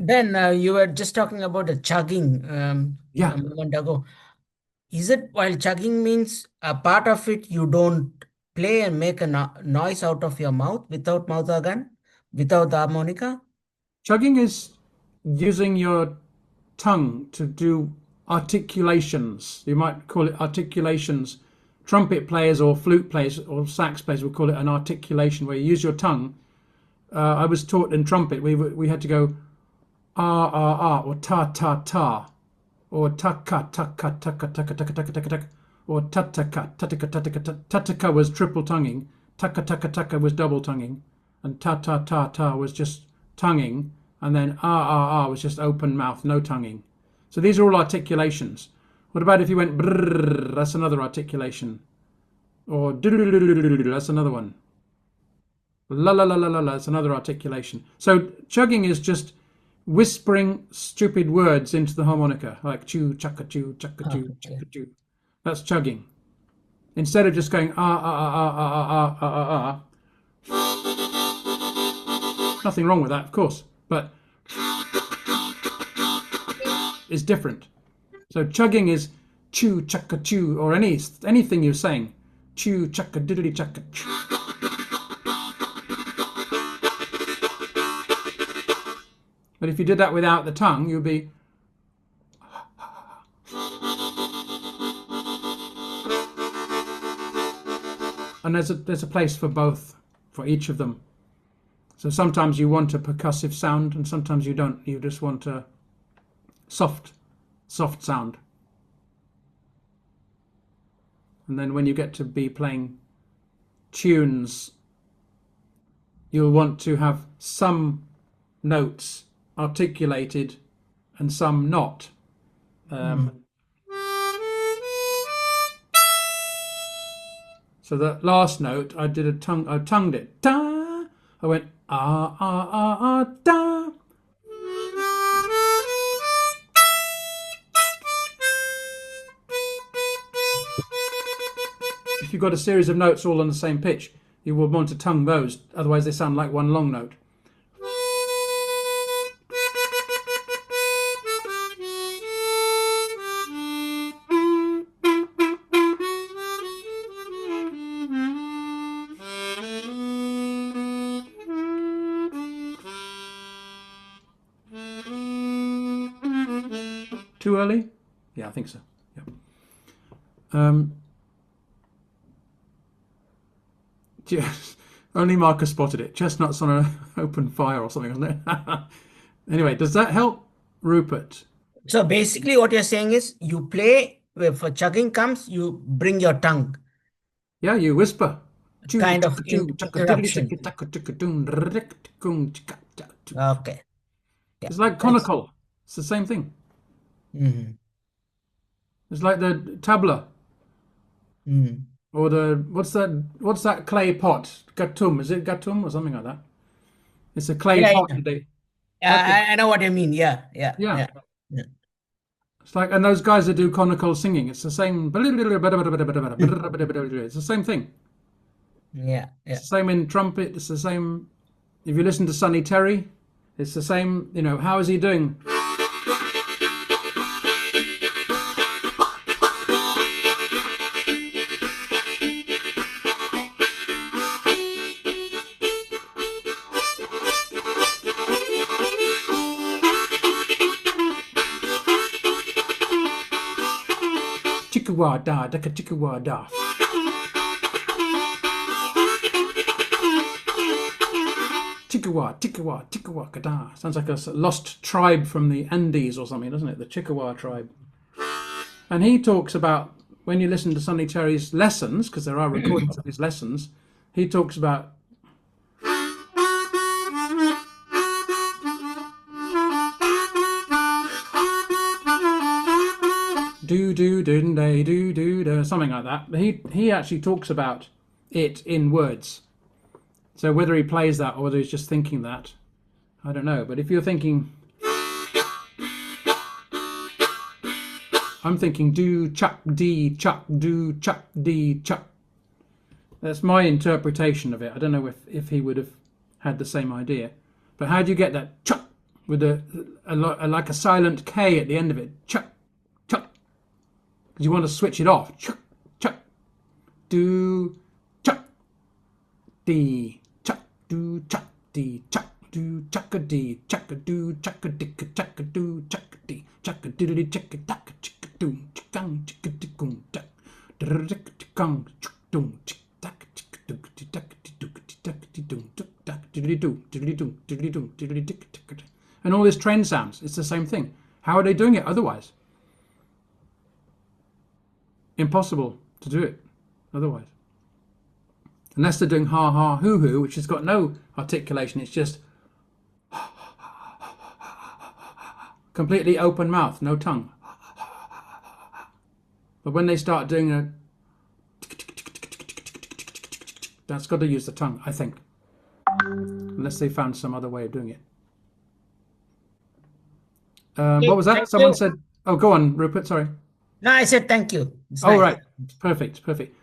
Ben, you were just talking about the chugging Yeah, a moment ago. Is it while chugging means a part of it you don't play and make a noise out of your mouth without mouth organ, without the harmonica? chugging is using your tongue to do articulations. You might call it articulations. Trumpet players or flute players or sax players would call it an articulation where you use your tongue. I was taught in trumpet we had to go ah ah ah or ta ta ta or taka taka taka taka taka taka taka taka or tataka tataka tataka tataka was triple tonguing, taka taka taka was double tonguing, and ta ta ta ta was just tonguing, and then ah ah ah was just open mouth, no tonguing. So these are all articulations. What about if you went brrr? That's another articulation. Or that's another one. La la la la la la. That's another articulation. So chugging is just whispering stupid words into the harmonica, like chew, chaka chew, chaka chew, Okay. chaka chew. That's chugging. Instead of just going ah ah ah ah ah ah ah ah. Nothing wrong with that, of course, but it's different. So chugging is chew, chaka chew, or anything you're saying. Chew, chaka diddly chaka chew. But if you did that without the tongue, you'd be. And there's a place for both, for each of them. So sometimes you want a percussive sound, and sometimes you don't. You just want a soft sound. And then when you get to be playing tunes, you'll want to have some notes articulated and some not. Mm. So the last note, I tongued it. Da. I went ah ah ah ah da. If you've got a series of notes all on the same pitch, you will want to tongue those, otherwise they sound like one long note. Too early? Yeah, I think so. Yeah. Um, only Marcus spotted it. Chestnuts on an open fire or something, wasn't it? Anyway, does that help, Rupert? So basically what you're saying is you play, if a chugging comes, you bring your tongue, Yeah, you whisper. kind of interruption. Okay. Yeah. It's like That's, conical. It's the same thing. mhm, It's like the tabla mhm. or the what's that clay pot? Gatum, is it gatum or something like that? It's a clay Yeah, pot yeah. that they Yeah, that's what, I know what you mean. Yeah, yeah, yeah. yeah. Yeah. It's like, and those guys that do conical singing, it's the same. It's the same thing. Yeah, It's yeah. the same in trumpet. It's the same. If you listen to Sonny Terry, it's the same. You know, how is he doing? Chickawa da, daka chickawa da. Chickawa, Chickawa, Chickawa, Kada. Sounds like a lost tribe from the Andes or something, doesn't it? The Chickawa tribe. And he talks about when you listen to Sonny Terry's lessons, because there are recordings of his lessons, he talks about do do do day do do do something like that. He actually talks about it in words. So whether he plays that or whether he's just thinking that, I don't know. But if you're thinking, I'm thinking do chuck d chuck do chuck d chuck. That's my interpretation of it. I don't know if he would have had the same idea. But how do you get that chuck with like a silent K at the end of it. Chuck, chuck. Because you want to switch it off. Chuck, chuck. Do, chuck. D, chuck, do, chuck, D, chuck, do, chuck a D, chuck a do, chuck a dick, chuck a do, chuck a D, chuck a diddly, chuck a duck, chuck a do, chuckang, chuck a dickung, chuck, chuckang, chuck, doom, chuck, duck, chuck, do, duck, and all this train sounds. It's the same thing. How are they doing it otherwise? Impossible to do it otherwise. Unless they're doing ha ha hoo hoo, which has got no articulation. It's just completely open mouth, no tongue. But when they start doing a, that's got to use the tongue, I think. Unless they found some other way of doing it. What was that? Thank Someone you. said, oh, go on, Rupert, sorry. No, I said thank you. It's Oh, nice. right. Perfect, perfect.